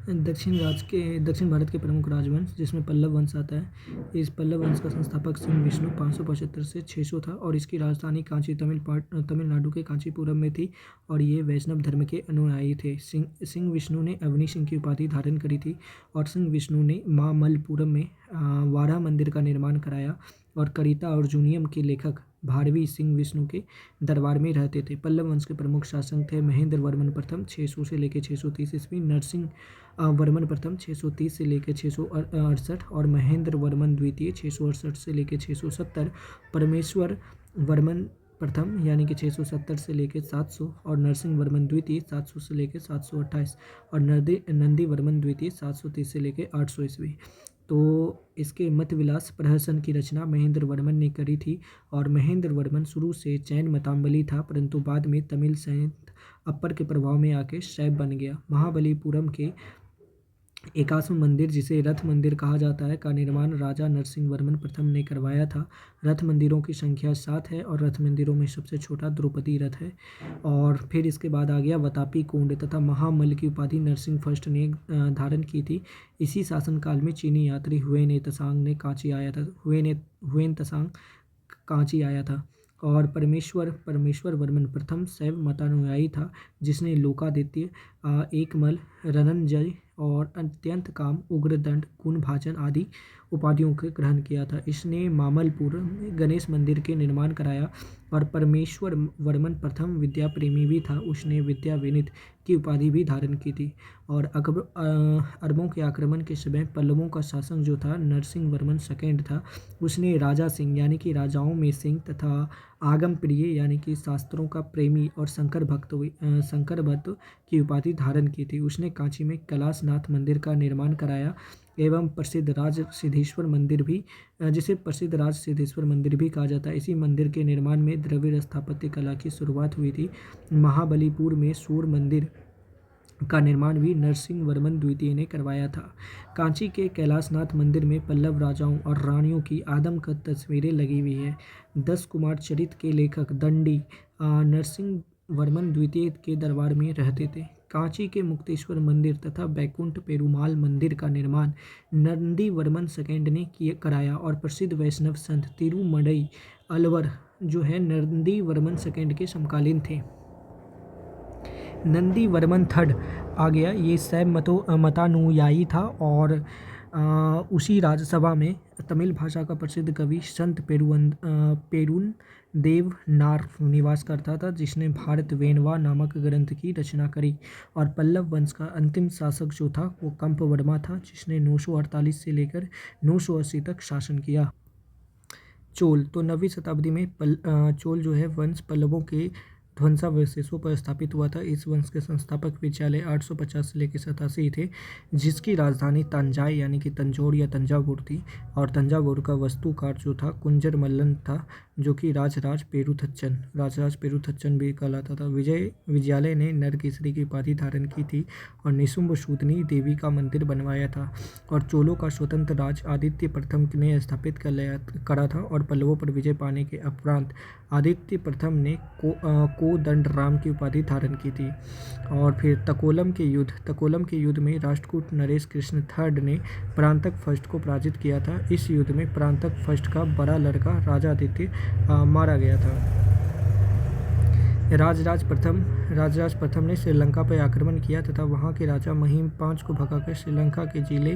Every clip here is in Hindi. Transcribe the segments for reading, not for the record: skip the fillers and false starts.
दक्षिण भारत के प्रमुख राजवंश जिसमें पल्लव वंश आता है। इस पल्लव वंश का संस्थापक सिंह विष्णु 575 से 600 था और इसकी राजधानी कांची तमिलनाडु के कांचीपुरम में थी और ये वैष्णव धर्म के अनुयायी थे। सिंह विष्णु ने अवनी सिंह की उपाधि धारण करी थी और सिंह विष्णु ने मामल्लपुरम में वाड़ा मंदिर का निर्माण कराया और करिता अर्जुनियम के लेखक भारवी सिंह विष्णु के दरबार में रहते थे। पल्लव वंश के प्रमुख शासक थे महेंद्र वर्मन प्रथम 600 से लेकर 630 ईस्वी, नरसिंह वर्मन प्रथम 630 से लेकर 668 और महेंद्र वर्मन द्वितीय 668 से लेकर 670, परमेश्वर वर्मन प्रथम यानी कि 670 से लेकर 700 और नरसिंह वर्मन द्वितीय 700 से लेकर 728 और नंदी वर्मन द्वितीय 730 से लेकर 800 ईस्वी। तो इसके मत विलास प्रहसन की रचना महेंद्र वर्मन ने करी थी और महेंद्र वर्मन शुरू से जैन मतावलंबी था परंतु बाद में तमिल सैन्य अपर के प्रभाव में आके शैव बन गया। महाबलीपुरम के एकाश्म मंदिर जिसे रथ मंदिर कहा जाता है का निर्माण राजा नरसिंह वर्मन प्रथम ने करवाया था। रथ मंदिरों की संख्या 7 है और रथ मंदिरों में सबसे छोटा द्रौपदी रथ है। और फिर इसके बाद आ गया वतापी कुंड तथा महामल्ल की उपाधि नरसिंह फर्स्ट ने धारण की थी। इसी शासनकाल में चीनी यात्री हुएन त्सांग कांची आया था और परमेश्वर वर्मन प्रथम शैव मतानुयायी था जिसने लोकादित्य, एकमल, रनंजय और अत्यंत काम, उग्रदंड, गुण भाजन आदि उपाधियों को ग्रहण किया था। इसने मामल्लपुर में गणेश मंदिर के निर्माण कराया और परमेश्वर वर्मन प्रथम विद्या प्रेमी भी था। उसने विद्या विनीत की उपाधि भी धारण की थी और अरबों के आक्रमण के समय पल्लवों का शासक जो था नरसिंह वर्मन सेकेंड था। उसने राजा सिंह यानी कि राजाओं में सिंह तथा आगम प्रिय यानी कि शास्त्रों का प्रेमी और शंकर भक्त की उपाधि धारण की थी। उसने कांची में कैलाशनाथ मंदिर का निर्माण कराया एवं प्रसिद्ध राज सिद्धेश्वर मंदिर भी जिसे प्रसिद्ध राज सिद्धेश्वर मंदिर भी कहा जाता है। इसी मंदिर के निर्माण में द्रविड़ स्थापत्य कला की शुरुआत हुई थी। महाबलीपुर में सूर्य मंदिर का निर्माण भी नरसिंह वर्मन द्वितीय ने करवाया था। कांची के कैलाशनाथ मंदिर में पल्लव राजाओं और रानियों की आदमकद तस्वीरें लगी हुई है। 10 कुमार चरित के लेखक दंडी नरसिंह वर्मन द्वितीय के दरबार में रहते थे। कांची के मुक्तेश्वर मंदिर तथा बैकुंठ पेरुमाल मंदिर का निर्माण नंदी वर्मन सेकेंड ने कराया और प्रसिद्ध वैष्णव संत तिरुमडई अलवर जो है नंदी वर्मन सेकेंड के समकालीन थे। नंदी वर्मन थर्ड आ गया, ये शैव मतानुयायी था और उसी राज्यसभा में तमिल भाषा का प्रसिद्ध कवि संत पेरुन देव नार निवास करता था जिसने भारत वेनवा नामक ग्रंथ की रचना करी। और पल्लव वंश का अंतिम शासक जो था वो कंपवर्मा था जिसने 948 से लेकर 980 तक शासन किया। चोल तो 9वीं शताब्दी में चोल जो है वंश पल्लवों के ध्वंसावशेषों पर स्थापित हुआ था। इस वंश के संस्थापक विजयालय 850 से लेकर 87 थे जिसकी राजधानी तंजाई यानी कि तंजौर या तंजावुर थी और तंजावुर का वास्तुकार जो था कुंजर मल्लन था जो कि राजराज पेरुथच्चन भी कहलाता था। विजयालय ने नरकेसरी की उपाधि धारण की थी और निशुंभ सूदनी देवी का मंदिर बनवाया था और चोलों का स्वतंत्र राज आदित्य प्रथम ने स्थापित करा था और पल्लवों पर विजय पाने के उपरांत आदित्य प्रथम ने कोदंड राम की उपाधि धारण की थी। और फिर तकोलम के युद्ध में राष्ट्रकूट नरेश कृष्ण थर्ड ने परांतक फर्स्ट को पराजित किया था। इस युद्ध में परांतक फर्स्ट का बड़ा लड़का राजा आदित्य मारा गया था। राजराज प्रथम ने श्रीलंका पर आक्रमण किया तथा वहां के राजा महिम पांच को भगाकर श्रीलंका के जिले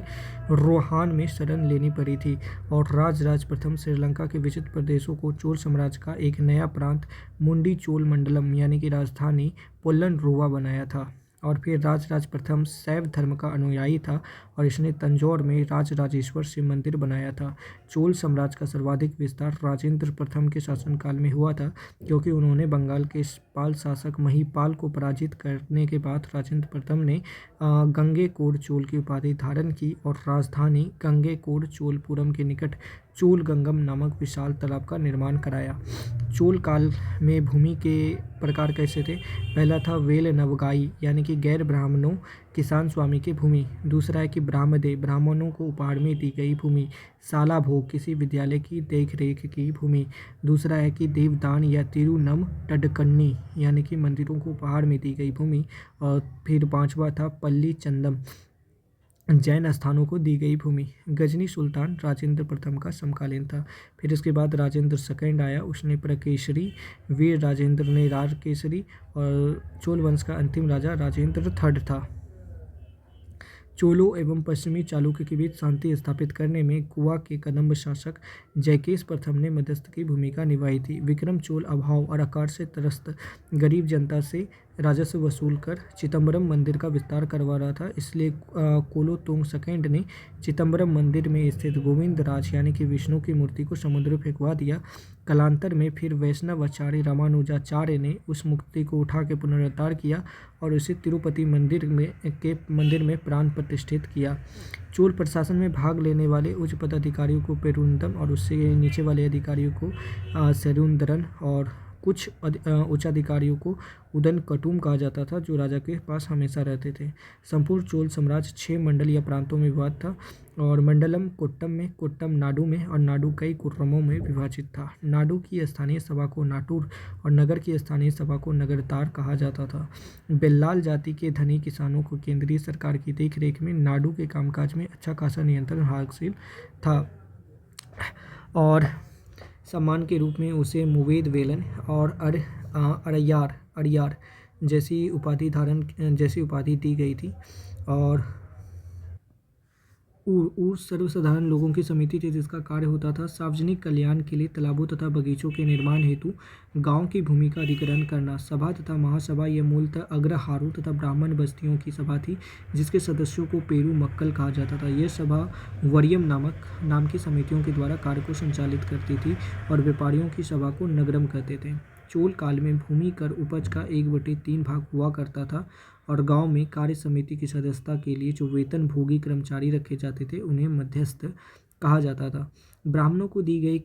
रोहान में शरण लेनी पड़ी थी और राजराज प्रथम श्रीलंका के विचित्र प्रदेशों को चोल साम्राज्य का एक नया प्रांत मुंडी चोल मंडलम यानी कि राजधानी पोलन रुवा बनाया था। और फिर राजराज प्रथम शैव धर्म का अनुयायी था और इसने तंजौर में राजराजेश्वर शिव मंदिर बनाया था। चोल साम्राज्य का सर्वाधिक विस्तार राजेंद्र प्रथम के शासनकाल में हुआ था क्योंकि उन्होंने बंगाल के पाल शासक महिपाल को पराजित करने के बाद राजेंद्र प्रथम ने गंगेकोंड चोल की उपाधि धारण की और राजधानी गंगेकोंड चोलपुरम के निकट चोलगंगम नामक विशाल तालाब का निर्माण कराया। चोल काल में भूमि के प्रकार कैसे थे? पहला था वेल नवगाई यानी कि गैर ब्राह्मणों किसान स्वामी की भूमि। दूसरा है कि ब्राह्मदे ब्राह्मणों को उपहार में दी गई भूमि। साला भोग किसी विद्यालय की देखरेख की भूमि। दूसरा है कि देवदान या तिरुनम टडकन्नी यानी कि मंदिरों को उपहार में दी गई भूमि। और फिर पांचवा था पल्ली चंदम जैन स्थानों को दी गई भूमि। गजनी सुल्तान राजेंद्र प्रथम का समकालीन था। फिर इसके बाद राजेंद्र सेकंड आया, उसने प्रकेशरी, वीर राजेंद्र ने राज केसरी, और चोल वंश का अंतिम राजा राजेंद्र थर्ड था। चोलों एवं पश्चिमी चालुक्य के बीच शांति स्थापित करने में गोवा के कदम्ब शासक जयकेश प्रथम ने मध्यस्थ की भूमिका निभाई थी। विक्रम चोल अभाव और अकाल से त्रस्त गरीब जनता से राजस्व वसूल कर चिदम्बरम मंदिर का विस्तार करवा रहा था, इसलिए कोलोतुंग सेकंड ने चिदम्बरम मंदिर में स्थित गोविंद राज यानी कि विष्णु की मूर्ति को समुद्र में फेंकवा दिया। कालांतर में फिर वैष्णवाचार्य रामानुजाचार्य ने उस मूर्ति को उठा के पुनरुद्धार किया और उसे तिरुपति मंदिर में प्राण प्रतिष्ठित किया। चोल प्रशासन में भाग लेने वाले उच्च पदाधिकारियों को पेरुंदम और उससे नीचे वाले अधिकारियों को सेरुंदरन और कुछ उच्चाधिकारियों को उदन कटुम कहा जाता था, जो राजा के पास हमेशा रहते थे। संपूर्ण चोल साम्राज्य 6 मंडल या प्रांतों में विभाजित था, और मंडलम कोट्टम में, कोट्टम नाडु में, और नाडु कई कुर्रमों में विभाजित था। नाडु की स्थानीय सभा को नाटुर और नगर की स्थानीय सभा को नगरतार कहा जाता था। बेल्लाल जाति के धनी किसानों को केंद्रीय सरकार की देखरेख में नाडु के कामकाज में अच्छा खासा नियंत्रण हासिल था, और सम्मान के रूप में उसे मुवेद वेलन और अड़यार जैसी उपाधि दी गई थी। और ऊर सर्वसाधारण लोगों की समिति थी, जिसका कार्य होता था सार्वजनिक कल्याण के लिए तालाबों तथा बगीचों के निर्माण हेतु गांव की भूमि का अधिग्रहण करना। सभा तथा महासभा यह मूलतः अग्रहारों तथा ब्राह्मण बस्तियों की सभा थी, जिसके सदस्यों को पेरू मक्कल कहा जाता था। यह सभा वरियम नाम की समितियों के द्वारा कार्य को संचालित करती थी, और व्यापारियों की सभा को नगरम कहते थे। चोल काल में भूमि कर उपज का 1/3 भाग हुआ करता था, और गांव में कार्य समिति की सदस्यता के लिए जो वेतन भोगी कर्मचारी रखे जाते थे उन्हें मध्यस्थ कहा जाता था। ब्राह्मणों को दी गई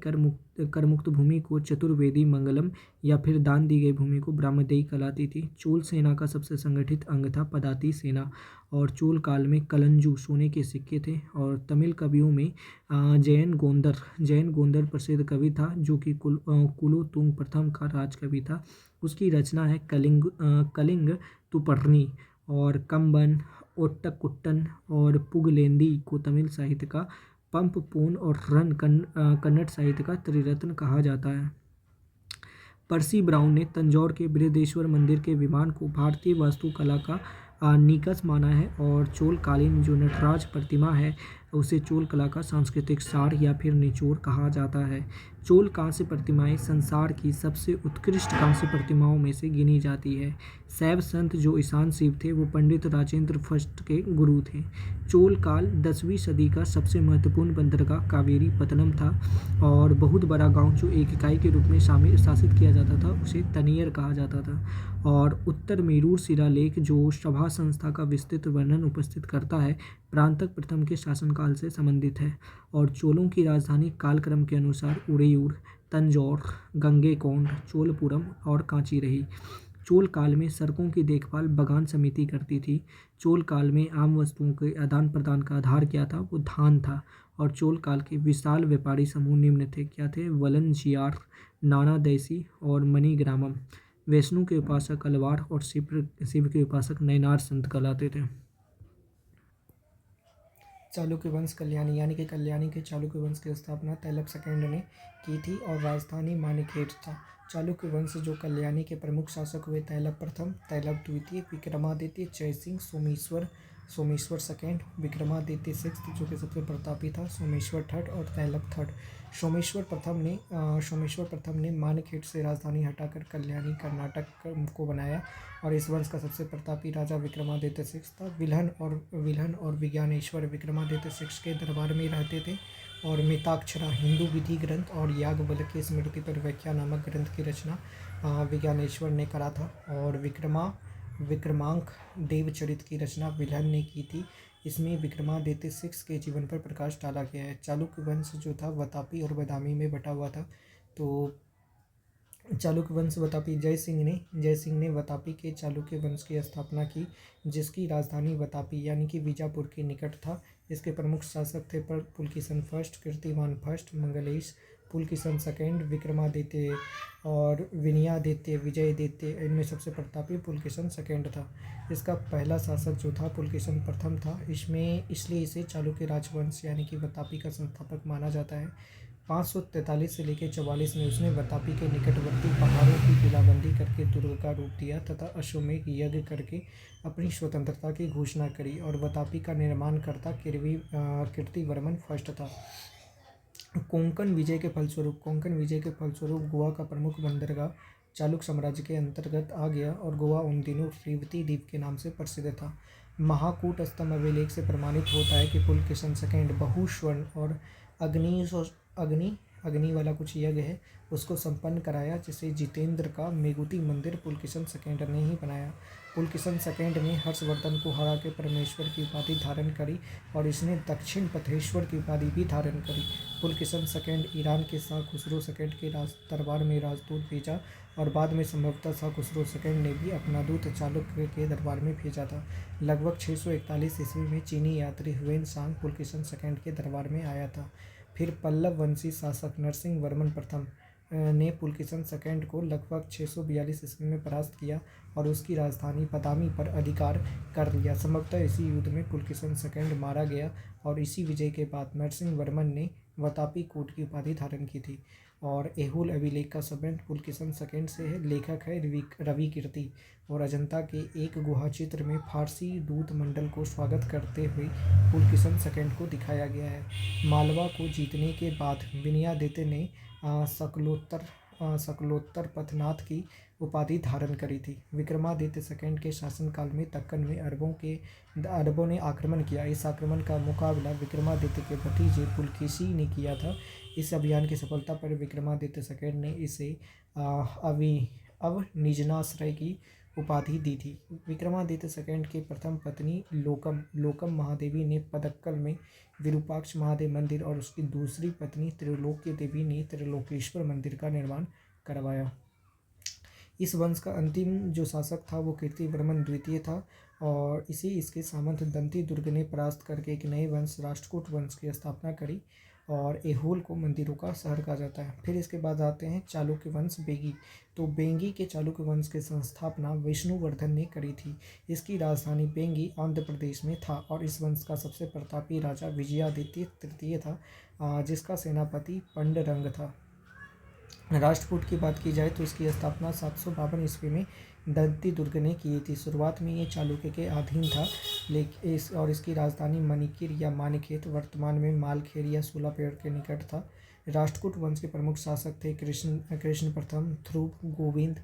करमुक्त भूमि को चतुर्वेदी मंगलम या फिर दान दी गई भूमि को ब्राह्मदेयी कहलाती थी। चोल सेना का सबसे संगठित अंग था पदाती सेना, और चोल काल में कलंजू सोने के सिक्के थे। और तमिल कवियों में जयन गोंदर प्रसिद्ध कवि था, जो कि कुलोतुंग प्रथम का राजकवि था। उसकी रचना है कलिंग तुपर्णी और कंबन, ओट्टकुट्टन और पुगलेंदी को तमिल साहित्य का पंप पून और रन कन्नड़ साहित्य का त्रिरत्न कहा जाता है। पर्सी ब्राउन ने तंजौर के बृहदेश्वर मंदिर के विमान को भारतीय वास्तुकला का निकष माना है, और चोल कालीन जो नटराज प्रतिमा है उसे चोल कला का सांस्कृतिक सार या फिर निचोड़ कहा जाता है। चोल कांस्य प्रतिमाएं संसार की सबसे उत्कृष्ट कांस्य प्रतिमाओं में से गिनी जाती है। शैव संत जो ईशान शिव थे वो पंडित राजेंद्र फर्स्ट के गुरु थे। चोल काल 10वीं सदी का सबसे महत्वपूर्ण बंदरगाह कावेरी पत्तनम था, और बहुत बड़ा गांव जो एक इकाई के रूप में शासित किया जाता था उसे तनियर कहा जाता था। और उत्तर मेरूर शिलालेख जो सभा संस्था का विस्तृत वर्णन उपस्थित करता है, प्रांतक प्रथम के शासनकाल से संबंधित है। और चोलों की राजधानी कालक्रम के अनुसार उरेयूर, तंजौर, गंगैकोंड, चोलपुरम और कांची रही। चोल काल में सड़कों की देखभाल बगान समिति करती थी। चोल काल में आम वस्तुओं के आदान प्रदान का आधार क्या था, वो धान था। और चोल काल के विशाल व्यापारी समूह निम्न थे, क्या थे? वलनजियार, नाना देसी और मणिग्रामम। वैष्णु के उपासक अलवार और शिव के उपासक नयनार संत कहलाते थे। चालुक्य वंश कल्याणी यानी कि कल्याणी के चालुक्य वंश की स्थापना तैलप सेकंड ने की थी, और राजधानी मानिकहेट था। चालुक्य वंश जो कल्याणी के प्रमुख शासक हुए तैलप प्रथम, तैलप द्वितीय, विक्रमादित्य, जयसिंह, सोमेश्वर सेकंड, विक्रमादित्य सिक्स्थ जो कि सबसे प्रतापी था, सोमेश्वर थर्ड और तैलप थर्ड। सोमेश्वर प्रथम ने मानखेड़ से राजधानी हटाकर कल्याणी कर्नाटक को बनाया, और इस वंश का सबसे प्रतापी राजा विक्रमादित्य सिक्स था। विल्हन और विज्ञानेश्वर विक्रमादित्य सिक्स के दरबार में रहते थे, और मिताक्षरा हिंदू विधि ग्रंथ और याज्ञवल्क्य की स्मृति पर व्याख्या नामक ग्रंथ की रचना विज्ञानेश्वर ने करा था। और विक्रमांक देवचरित की रचना विल्हन ने की थी। इसमें विक्रमादित्य सिक्स के जीवन पर प्रकाश डाला गया है। चालुक्य वंश जो था वातापी और बादामी में बटा हुआ था। तो चालुक्य वंश वातापी जयसिंह ने वातापी के चालुक्य वंश की स्थापना की, जिसकी राजधानी वातापी यानी कि बीजापुर के निकट था। इसके प्रमुख शासक थे पुलकेशिन फर्स्ट, कीर्तिमान फर्स्ट, मंगलेश पुलकिशन सेकंड, विक्रमादित्य और विनयादित्य, विजयादित्य, इनमें सबसे प्रतापी पुलकिशन सेकंड था। इसका पहला शासक जो था पुलकिशन प्रथम था। इसमें इसलिए इसे चालुक्य राजवंश यानी कि वातापी का संस्थापक माना जाता है। 543 से लेकर 44 में उसने वातापी के निकटवर्ती पहाड़ों की किलाबंदी करके दुर्ग का रूप दिया तथा अश्वमेध यज्ञ करके अपनी स्वतंत्रता की घोषणा करी और वातापी का निर्माण करता कीर्तिवर्मन फर्स्ट था। कोंकण विजय के फलस्वरूप गोवा का प्रमुख बंदरगाह चालुक्य साम्राज्य के अंतर्गत आ गया और गोवा उन दिनों रेवती द्वीप के नाम से प्रसिद्ध था। महाकूट स्तंभ अभिलेख से प्रमाणित होता है कि पुलकिशन सेकंड बहुस्वर्ण और अग्नि अग्नि वाला कुछ यज्ञ है उसको संपन्न कराया, जिसे जितेंद्र का मेगुती मंदिर पुलकिशन सेकंड ने ही बनाया। पुलकिशन सेकंड ने हर्षवर्धन को हरा के परमेश्वर की उपाधि धारण करी और इसने दक्षिण पथेश्वर की उपाधि भी धारण करी। पुलकिशन सेकंड ईरान के शाह खुसरो सेकंड के दरबार में राजदूत भेजा और बाद में संभवतः शाह खुसरो सेकंड ने भी अपना दूत चालुक्य के दरबार में भेजा था। लगभग 641 ईस्वी में चीनी यात्री हुएन सांग पुलकिशन सेकंड के दरबार में आया था। फिर पल्लव वंशी शासक नरसिंह वर्मन प्रथम ने पुलकिशन सेकंड को लगभग 642 ईस्वी में परास्त किया और उसकी राजधानी बदामी पर अधिकार कर लिया। संभवतः इसी युद्ध में पुलकिशन सेकंड मारा गया और इसी विजय के बाद नरसिंह वर्मन ने वातापी कोट की उपाधि धारण की थी। और एहुल अभिलेख का संबंध पुलकिशन सेकंड से है। लेखक है रवि कीर्ति और अजंता के एक गुहा चित्र में फारसी दूत मंडल को स्वागत करते हुए पुलकिशन सेकंड को दिखाया गया है। मालवा को जीतने के बाद विनयादित्य ने शकलोत्तर पथनाथ की उपाधि धारण करी थी। विक्रमादित्य सेकंड के शासनकाल में दक्कन में अरबों ने आक्रमण किया। इस आक्रमण का मुकाबला विक्रमादित्य के भतीजे पुलकेशी ने किया था। इस अभियान की सफलता पर विक्रमादित्य सेकंड ने इसे अब निजनाश्रय की उपाधि दी थी। विक्रमादित्य सेकंड की प्रथम पत्नी लोकम महादेवी ने पदक्कल में विरूपाक्ष महादेव मंदिर और उसकी दूसरी पत्नी त्रिलोक्य देवी ने त्रिलोकेश्वर मंदिर का निर्माण करवाया। इस वंश का अंतिम जो शासक था वो कीर्तिवर्मन द्वितीय था और इसके सामंत दंती दुर्ग ने परास्त करके एक नए वंश राष्ट्रकूट वंश की स्थापना करी और एहोल को मंदिरों का शहर कहा जाता है। फिर इसके बाद आते हैं चालुक्य वंश बेगी। तो बेंगी के चालुक्य वंश की संस्थापना विष्णुवर्धन ने करी थी। इसकी राजधानी बेंगी आंध्र प्रदेश में था और इस वंश का सबसे प्रतापी राजा विजयादित्य तृतीय था, जिसका सेनापति पंडरंग था। राष्ट्रकूट की बात की जाए तो इसकी स्थापना 752 ईस्वी में दंती दुर्ग ने की थी। शुरुआत में ये चालुक्य के अधीन था और इसकी राजधानी मणिकिर या मानिखेत वर्तमान में मालखेर या सोलापेड़ के निकट था। राष्ट्रकूट वंश के प्रमुख शासक थे कृष्ण प्रथम, ध्रुव, गोविंद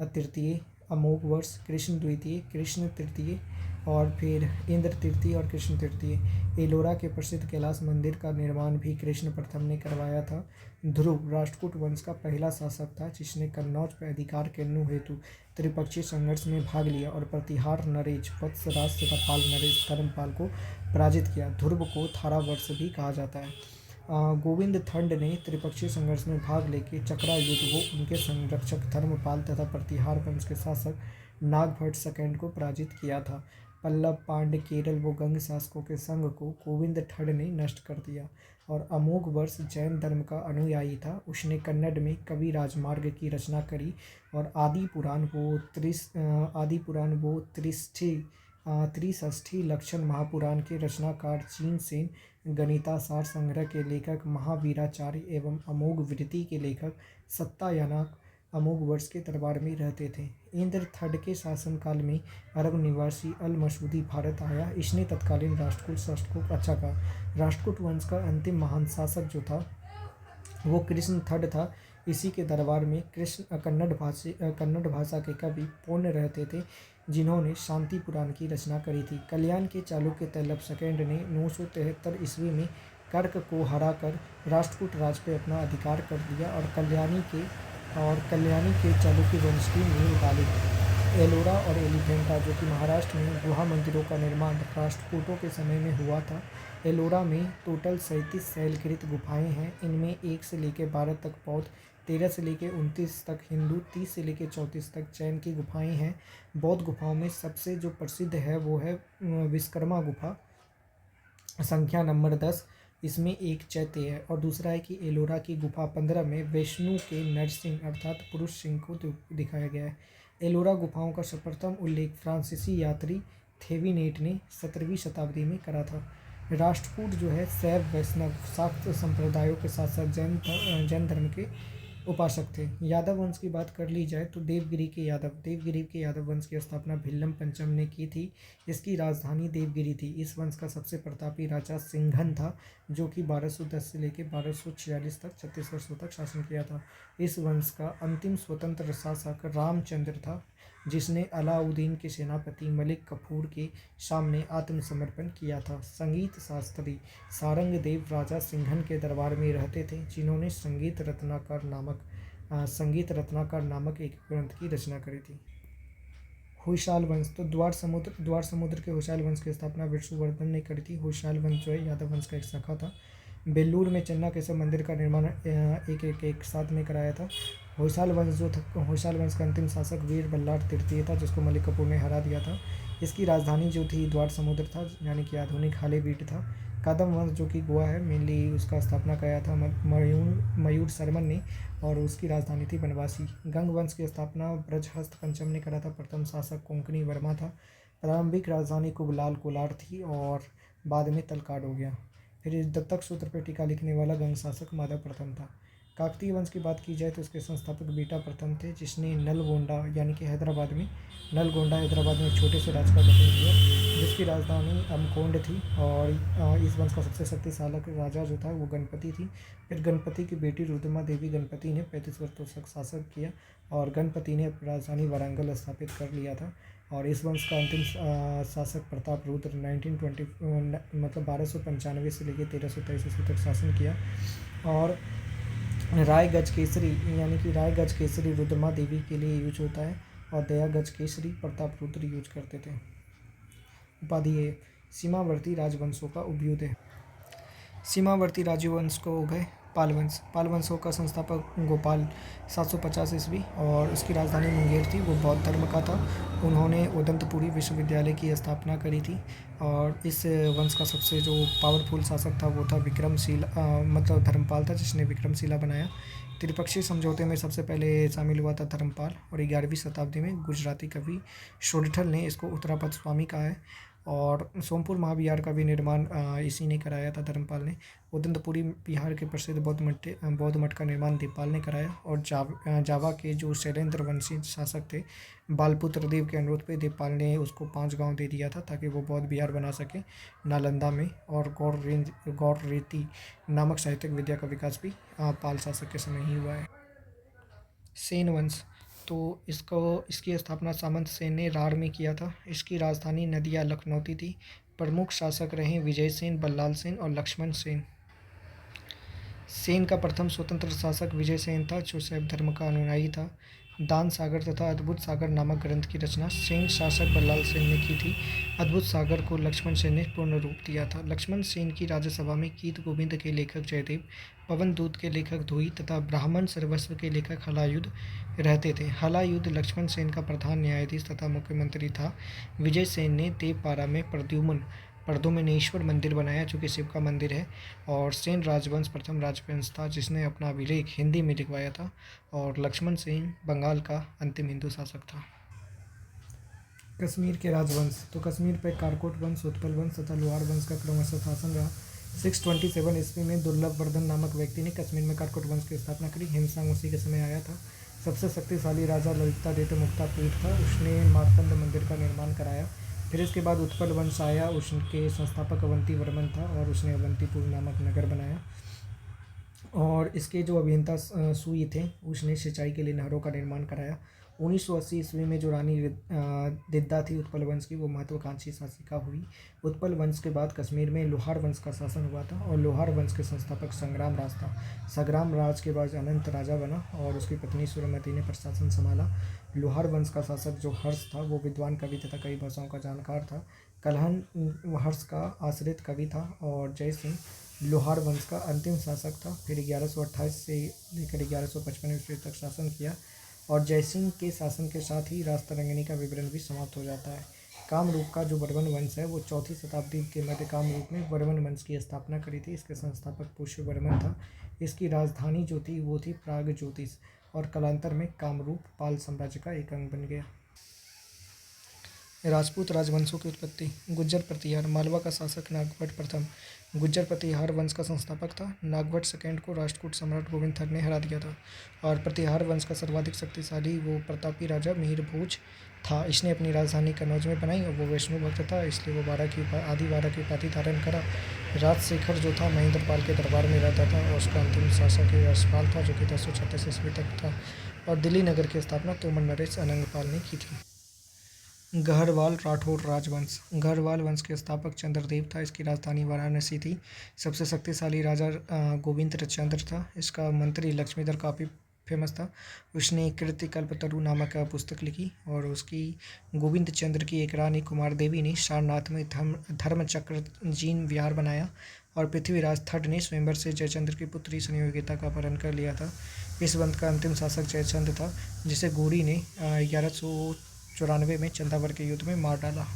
तृतीय, अमोघवर्ष, कृष्ण द्वितीय, कृष्ण तृतीय और फिर इंद्र तृतीय और कृष्ण तृतीय। एलोरा के प्रसिद्ध कैलाश मंदिर का निर्माण भी कृष्ण प्रथम ने करवाया था। ध्रुव राष्ट्रकूट वंश का पहला शासक था जिसने कन्नौज पर अधिकार करने हेतु त्रिपक्षीय संघर्ष में भाग लिया और प्रतिहार नरेश, वत्सराज तथा पाल नरेश धर्मपाल को पराजित किया। ध्रुव को थारावर्ष भी कहा जाता है। गोविंद थंड ने त्रिपक्षीय संघर्ष में भाग लेकर चक्रा युद्ध को उनके संरक्षक धर्मपाल तथा प्रतिहार वंश के शासक नागभट्ट सेकंड को पराजित किया था। पल्लव, पांड्य, केरल व गंग शासकों के संघ को गोविंद थंड ने नष्ट कर दिया और अमोघ वर्ष जैन धर्म का अनुयायी था। उसने कन्नड़ में कवि राजमार्ग की रचना करी और आदि पुराण वो त्रिषष्ठी लक्षण महापुराण के रचनाकार चीन सेन, गणितासार संग्रह के लेखक महावीराचार्य एवं अमोघ वृत्ति के लेखक सत्यायनक अमोघ वर्ष के दरबार में रहते थे। इंद्र थड के शासनकाल में अरब निवासी अल मसूदी भारत आया। इसने तत्कालीन राष्ट्रकूट शासक को अच्छा कहा। राष्ट्रकूट वंश का अंतिम महान शासक जो था वो कृष्ण थड था। इसी के दरबार में कन्नड़ भाषा के कवि पूर्ण रहते थे जिन्होंने शांति पुराण की रचना करी थी। कल्याण के चालुक्य तैलभ सेकंड ने 973 ईस्वी में कर्क को हराकर राष्ट्रकूट राज पे अपना अधिकार कर लिया और कल्याणी के चालुक्य वंश की नींव डाली। एलोरा और एलिफेंटा जो कि महाराष्ट्र में गुहा मंदिरों का निर्माण राष्ट्रकूटों के समय में हुआ था। एलोरा में टोटल 37 शैलकृत गुफाएं हैं। इनमें 1 से लेकर 12 तक बौद्ध, 13 से लेकर 29 तक हिंदू, 30 से लेकर 34 तक जैन की गुफाएं हैं। बौद्ध गुफाओं में सबसे जो प्रसिद्ध है वो है विश्वकर्मा गुफा, संख्या नंबर 10, इसमें एक चैत्य है और दूसरा है कि एलोरा की गुफा 15 में विष्णु के नरसिंह अर्थात पुरुष सिंह को दिखाया गया है। एलोरा गुफाओं का सर्वप्रथम उल्लेख फ्रांसीसी यात्री थेविनेट ने 17वीं शताब्दी में करा था। राष्ट्रकूट जो है शैव वैष्णव शाक्त संप्रदायों के साथ साथ जैन धर्म के उपासक थे। यादव वंश की बात कर ली जाए तो देवगिरी के यादव वंश की स्थापना भिल्लम पंचम ने की थी। इसकी राजधानी देवगिरी थी। इस वंश का सबसे प्रतापी राजा सिंघन था, जो कि 1210 से लेकर 1246 तक 36 वर्षों तक शासन किया था। इस वंश का अंतिम स्वतंत्र शासक रामचंद्र था, जिसने अलाउद्दीन के सेनापति मलिक कफूर के सामने आत्मसमर्पण किया था। संगीत शास्त्री सारंगदेव राजा सिंघन के दरबार में रहते थे, जिन्होंने संगीत रत्नाकर नामक एक ग्रंथ की रचना करी थी। होयसाल वंश तो द्वार समुद्र के होयसाल वंश की स्थापना विष्णुवर्धन ने करी थी। होयसाल वंश जो है यादव वंश का एक शाखा था। बेल्लूर में चन्ना केशव मंदिर का निर्माण एक साथ में कराया था। होयसाल वंश का अंतिम शासक वीर बल्लाळ तृतीय था, जिसको मलिक कफूर ने हरा दिया था। इसकी राजधानी जो थी द्वार समुद्र था, यानी कि आधुनिक हालेबीड था। कदम वंश जो कि गोवा है, मेनली उसका स्थापना कराया था मयूर शर्मन ने, और उसकी राजधानी थी बनवासी। गंग वंश की स्थापना ब्रजहस्त पंचम ने करा था। प्रथम शासक कोंकणी वर्मा था। प्रारंभिक राजधानी कुबलाल कोलार थी और बाद में तलकाड हो गया। फिर इस दत्तक सूत्र पर टीका लिखने वाला गंग शासक माधव प्रथम था। काकतीय वंश की बात की जाए तो उसके संस्थापक बीटा प्रथम थे, जिसने नलगोंडा यानी कि हैदराबाद में एक छोटे से राज्य का गठन किया, जिसकी राजधानी अमकोंड थी। और इस वंश का सबसे शक्तिशाली राजा जो था वो गणपति थी। फिर गणपति की बेटी रुद्रमा देवी गणपति ने 35 वर्षों तक शासन किया और गणपति ने अपनी राजधानी वारंगल स्थापित कर लिया था। और इस वंश का अंतिम शासक प्रताप रुद्र 1295 से लेकर 1323 ईस्वी तक शासन किया। और राय गज केसरी रुद्रमा देवी के लिए यूज होता है और दया गज केसरी प्रताप रुद्र यूज करते थे। उपाधि है सीमावर्ती राजवंशों का उभय। सीमावर्ती राजवंश को उभय पाल वंशों का संस्थापक गोपाल 750 ईस्वी और उसकी राजधानी मुंगेर थी। वो बौद्ध धर्म का था। उन्होंने उदंतपुरी विश्वविद्यालय की स्थापना करी थी। और इस वंश का सबसे जो पावरफुल शासक था वो था धर्मपाल था, जिसने विक्रमशिला बनाया। त्रिपक्षीय समझौते में सबसे पहले शामिल हुआ था धर्मपाल और 11वीं शताब्दी में गुजराती कवि शोडिठल ने इसको उत्तरापद स्वामी कहा है। और सोमपुर महाविहार का भी निर्माण इसी ने कराया था, धर्मपाल ने। उदंतपुरी बिहार के प्रसिद्ध बौद्ध मठ का निर्माण देवपाल ने कराया। और जावा के जो शैलेंद्र वंशी शासक थे, बालपुत्र देव के अनुरोध पे देवपाल ने उसको 5 गांव दे दिया था ताकि वो बौद्ध विहार बना सके नालंदा में। और गौर रीति नामक साहित्यिक विद्या का विकास भी पाल शासक के समय ही हुआ है। सेन वंश तो इसकी स्थापना सामंत सेन ने राढ़ में किया था। इसकी राजधानी नदिया लखनौती थी। प्रमुख शासक रहे विजय सेन, बल्लाल सेन और लक्ष्मण सेन। सेन का प्रथम स्वतंत्र शासक विजय सेन था, जो शैव धर्म का अनुयायी था। दान सागर तथा अद्भुत सागर नामक ग्रंथ की रचना सेन शासक बल्लाल सेन ने की थी। अद्भुत सागर को लक्ष्मण सेन ने पूर्ण रूप दिया था। लक्ष्मण सेन की राज्यसभा में गीत गोविंद के लेखक जयदेव, पवन दूत के लेखक धोई तथा ब्राह्मण सर्वस्व के लेखक हलायुध रहते थे। हलायुध लक्ष्मण सेन का प्रधान न्यायाधीश तथा मुख्यमंत्री था। विजय सेन ने देवपारा में प्रद्युम्नेश्वर मंदिर बनाया, जो कि शिव का मंदिर है। और सेन राजवंश प्रथम राजवंश था जिसने अपना अभिलेख हिंदी में लिखवाया था। और लक्ष्मण सेन बंगाल का अंतिम हिंदू शासक था। कश्मीर के राजवंश तो कश्मीर पर कारकोट वंश, उत्पल वंश तथा लोहार वंश का क्रमशः शासन रहा। 627 ईस्वी में दुर्लभ वर्धन नामक व्यक्ति ने कश्मीर में कारकोट वंश की स्थापना करी। हिमसांग उसी के समय आया था। सबसे शक्तिशाली राजा ललितादित्य मुक्तापीठ था, उसने मार्तंड मंदिर का निर्माण कराया। फिर इसके बाद उत्पल वंश आया, उसके संस्थापक अवंती वर्मन था और उसने अवंतीपुर नामक नगर बनाया। और इसके जो अभियंता सुई थे, उसने सिंचाई के लिए नहरों का निर्माण कराया। 1980 ईस्वी में जो रानी दिद्दा थी उत्पल वंश की, वो महत्वाकांक्षी शासिका हुई। उत्पल वंश के बाद कश्मीर में लोहार वंश का शासन हुआ था और लोहार वंश के संस्थापक संग्राम राज था। संग्राम राज के बाद अनंत राजा बना और उसकी पत्नी सूर्यमती ने प्रशासन संभाला। लोहार वंश का शासक जो हर्ष था, वो विद्वान कवि तथा कई भाषाओं का जानकार था। कल्हन हर्ष का आश्रित कवि था। और जय सिंह लोहार वंश का अंतिम शासक था। फिर 1128 से लेकर 1155 ईस्वी तक शासन किया। और जयसिंह के शासन के साथ ही राजतरंगिणी का विवरण भी समाप्त हो जाता है। कामरूप का जो वर्मन वंश है वो 4वीं शताब्दी के मध्य कामरूप में वर्मन वंश की स्थापना करी थी। इसके संस्थापक पुष्यवर्मन था। इसकी राजधानी जो थी वो थी प्राग ज्योतिष और कालांतर में कामरूप पाल साम्राज्य का एक अंग बन गया। राजपूत राजवंशों की उत्पत्ति। गुज्जर प्रतिहार। मालवा का शासक नागभट्ट प्रथम गुज्जर प्रतिहार वंश का संस्थापक था। नागभट्ट सेकेंड को राष्ट्रकूट सम्राट गोविंद थर ने हरा दिया था और प्रतिहार वंश का सर्वाधिक शक्तिशाली वो प्रतापी राजा मिहिर भोज था। इसने अपनी राजधानी कन्नौज में बनाई और वो वैष्णु भक्त था, इसलिए वो आदि 12 की उपाधि धारण करा। राजशेखर जो था महेंद्रपाल के दरबार में रहता था और उसका अंतिम शासक यशपाल था जो कि 1036 ईस्वी तक था। और दिल्ली नगर की स्थापना तोमर नरेश अनंगपाल ने की थी। गढ़वाल राठौर राजवंश। गढ़वाल वंश के स्थापक चंद्रदेव था। इसकी राजधानी वाराणसी थी। सबसे शक्तिशाली राजा गोविंद चंद्र था। इसका मंत्री लक्ष्मीधर काफ़ी फेमस था। उसने कीर्तिकल्पतरु नामक पुस्तक लिखी और उसकी गोविंद चंद्र की एक रानी कुमार देवी ने सारनाथ में धर्मचक्र जीन विहार बनाया और पृथ्वीराज थड ने स्वयंवर से जयचंद्र की पुत्री संयोगिता का अपहरण कर लिया था। इस वंश का अंतिम शासक जयचंद्र था जिसे गोरी ने 1194 में चंदावर के युद्ध में मार डाला।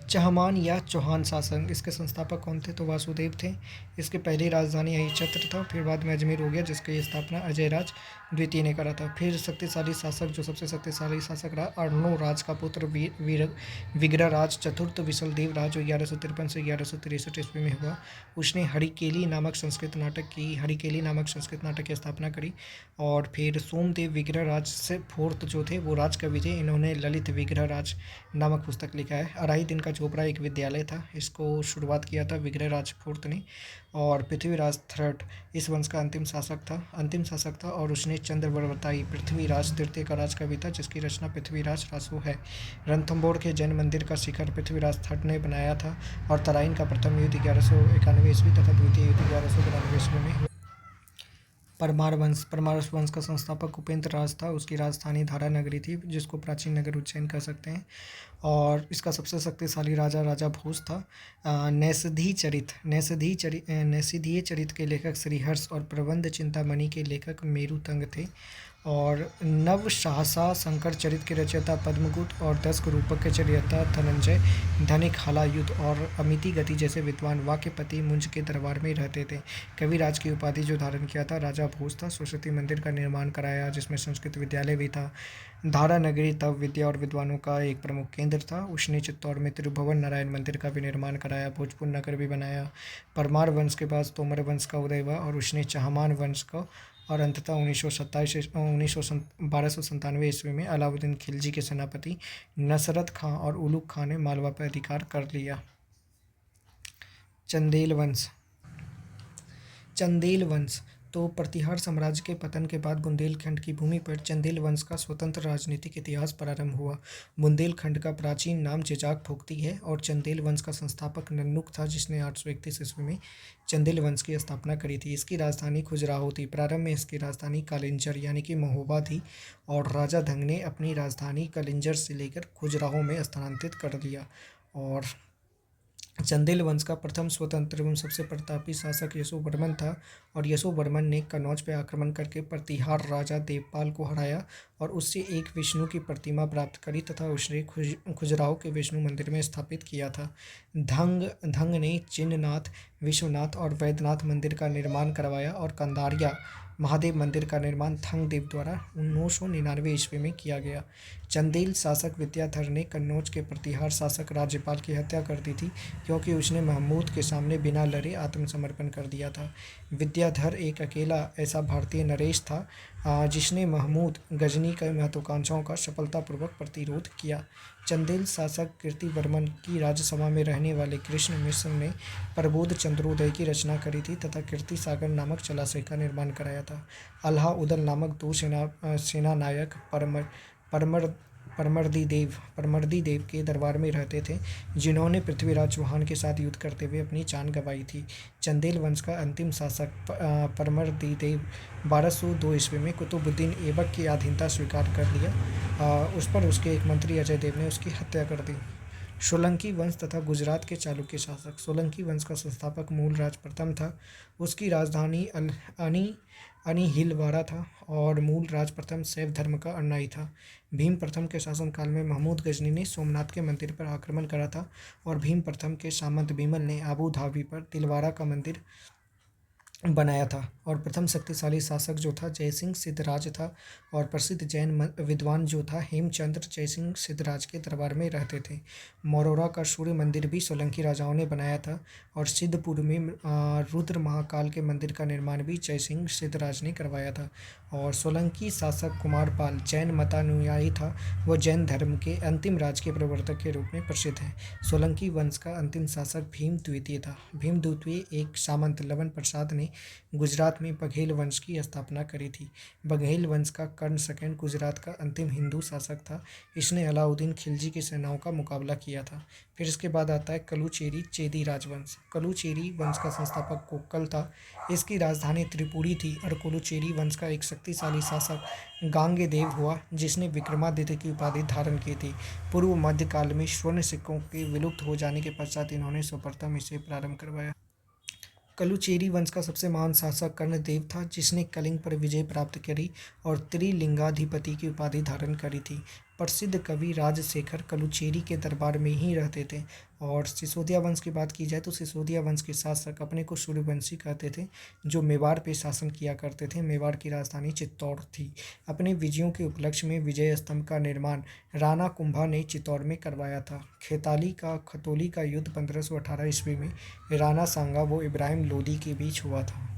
चहमान या चौहान शासन। इसके संस्थापक कौन थे? तो वासुदेव थे। इसकी पहली राजधानी अहिच्छत्र था, फिर बाद में अजमेर हो गया जिसकी स्थापना अजयराज द्वितीय ने करा था। फिर शक्तिशाली शासक जो सबसे शक्तिशाली शासक रहा अर्णोराज का पुत्र विग्रहराज चतुर्थ विशलदेव राज जो 1153 से 1163 ईस्वी में हुआ। उसने हरिकेली नामक संस्कृत नाटक की स्थापना करी और फिर सोमदेव विग्रहराज से फोर्थ जो थे वो राजकवि थे। इन्होंने ललित विग्रहराज नामक पुस्तक लिखा है। अढ़ाई दिन का चोपड़ा एक विद्यालय था, इसको शुरुआत किया था विग्रहराज फोर्थ ने। और पृथ्वीराज थर्ड इस वंश का अंतिम शासक था और उसने चंद्रवरवताई पृथ्वीराज तृतीय का राजकवि था जिसकी रचना पृथ्वीराज रासो है। रणथंभौर के जैन मंदिर का शिखर पृथ्वीराज थर्ड ने बनाया था और तराइन का प्रथम युद्ध 1191 ईस्वी तथा द्वितीय युद्ध 1192 ईस्वी में हुआ। परमार वंश का संस्थापक उपेंद्र राज था। उसकी राजधानी धारा नगरी थी जिसको प्राचीन नगर उज्जैन कह सकते हैं और इसका सबसे शक्तिशाली राजा भोज था। नैषधीय चरित के लेखक श्रीहर्ष और प्रबंध चिंतामणि के लेखक मेरुतंग थे और नव सहसा शंकर चरित के रचयिता पद्मगुप्त और 10 रूपक के चरिता धनंजय धनिक हलायुद्ध और अमिति गति जैसे विद्वान वाक्यपति मुंज के दरबार में रहते थे। कविराज की उपाधि जो धारण किया था राजा भोज था। सरस्वती मंदिर का निर्माण कराया जिसमें संस्कृत विद्यालय भी था। धारा नगरी तब विद्या और विद्वानों का एक प्रमुख केंद्र था। उसने चित्तौड़ में त्रिभुवन नारायण मंदिर का भी निर्माण कराया, भोजपुर नगर भी बनाया। परमार वंश के पास तोमर वंश का उदय हुआ और उसने चहमान वंश का और अंततः 1297 ईस्वी में अलाउद्दीन खिलजी के सेनापति नसरत खां और उलुग खां ने मालवा पर अधिकार कर लिया। चंदेल वंश तो प्रतिहार साम्राज्य के पतन के बाद बुंदेलखंड की भूमि पर चंदेल वंश का स्वतंत्र राजनीतिक इतिहास प्रारंभ हुआ। बुंदेलखंड का प्राचीन नाम जेजाक फोक्ती है और चंदेल वंश का संस्थापक नन्नुक था जिसने 831 ईस्वी में चंदेल वंश की स्थापना करी थी। इसकी राजधानी खजुराहो थी। प्रारंभ में इसकी राजधानी कालिंजर यानी कि महोबा थी और राजा धंग ने अपनी राजधानी कालिंजर से लेकर खजुराहो में स्थानांतरित कर दिया। और चंदेल वंश का प्रथम स्वतंत्र एवं सबसे प्रतापी शासक यशोवर्मन था और यशोवर्मन ने कन्नौज पर आक्रमण करके प्रतिहार राजा देवपाल को हराया और उससे एक विष्णु की प्रतिमा प्राप्त करी तथा उसने खजुराहो के विष्णु मंदिर में स्थापित किया था। धंग ने चिन्हनाथ, विश्वनाथ और वैद्यनाथ मंदिर का निर्माण करवाया और कंदारिया महादेव मंदिर का निर्माण थंगदेव द्वारा 999 ईस्वी में किया गया। चंदेल शासक विद्याधर ने कन्नौज के प्रतिहार शासक राज्यपाल की हत्या कर दी थी क्योंकि उसने महमूद के सामने बिना लड़े आत्मसमर्पण कर दिया था। विद्याधर एक अकेला ऐसा भारतीय नरेश था जिसने महमूद गजनी की महत्वाकांक्षाओं का सफलतापूर्वक प्रतिरोध किया। चंदेल शासक कीर्तिवर्मन की राज्यसभा में रहने वाले कृष्ण मिश्र ने प्रबोध चंद्रोदय की रचना करी थी तथा कीर्ति सागर नामक जलाशय का निर्माण कराया था। अल्लाउद्दीन नामक दो सेना नायक परमर्दी देव के दरबार में रहते थे जिन्होंने पृथ्वीराज चौहान के साथ युद्ध करते हुए अपनी जान गंवाई थी। चंदेल वंश का अंतिम शासक परमर्दी देव 1202 ईस्वी में कुतुबुद्दीन ऐबक की अधीनता स्वीकार कर लिया। उस पर उसके एक मंत्री अजय देव ने उसकी हत्या कर दी। सोलंकी वंश तथा गुजरात के चालुक्य शासक। सोलंकी वंश का संस्थापक मूलराज प्रथम था। उसकी राजधानी अनिहिलवाड़ा था और मूल राज प्रथम शैव धर्म का अनुयायी था। भीम प्रथम के शासनकाल में महमूद गजनी ने सोमनाथ के मंदिर पर आक्रमण करा था और भीम प्रथम के सामंत बीमल ने आबू धाबी पर तिलवारा का मंदिर बनाया था। और प्रथम शक्तिशाली शासक जो था जयसिंह सिद्धराज था और प्रसिद्ध जैन विद्वान जो था हेमचंद्र जयसिंह सिद्धराज के दरबार में रहते थे। मरोरा का सूर्य मंदिर भी सोलंकी राजाओं ने बनाया था और सिद्धपुर में रुद्र महाकाल के मंदिर का निर्माण भी जयसिंह सिद्धराज ने करवाया था। और सोलंकी शासक कुमारपाल जैन मतानुयायी था। वह जैन धर्म के अंतिम राज के प्रवर्तक के रूप में प्रसिद्ध है। सोलंकी वंश का अंतिम शासक भीम द्वितीय था। भीम द्वितीय एक सामंत लवन प्रसाद ने गुजरात में बघेल वंश की स्थापना करी थी। बघेल वंश का कर्ण सेकंड गुजरात का अंतिम हिंदू शासक था। इसने अलाउद्दीन खिलजी की सेनाओं का मुकाबला किया था। फिर इसके बाद आता है कलुचेरी चेदी राजवंश। कलुचेरी वंश का संस्थापक कोक्कल था। इसकी राजधानी त्रिपुरी थी और कलुचेरी वंश का एक शक्तिशाली शासक गांगेयदेव हुआ जिसने विक्रमादित्य की उपाधि धारण की थी। पूर्व मध्यकाल में स्वर्ण सिक्कों के विलुप्त हो जाने के पश्चात इन्होंने सर्वप्रथम इसे प्रारंभ करवाया। कलुचेरी वंश का सबसे महान शासक कर्णदेव था जिसने कलिंग पर विजय प्राप्त करी और त्रिलिंगाधिपति की उपाधि धारण करी थी। प्रसिद्ध कवि राजशेखर कलुचेरी के दरबार में ही रहते थे। और सिसोदिया वंश की बात की जाए तो सिसोदिया वंश के शासक अपने को सूर्यवंशी कहते थे जो मेवाड़ पे शासन किया करते थे। मेवाड़ की राजधानी चित्तौड़ थी। अपने विजयों के उपलक्ष्य में विजय स्तंभ का निर्माण राणा कुंभा ने चित्तौड़ में करवाया था। खतौली का युद्ध 1518 ईस्वी में राणा सांगा व इब्राहिम लोदी के बीच हुआ था।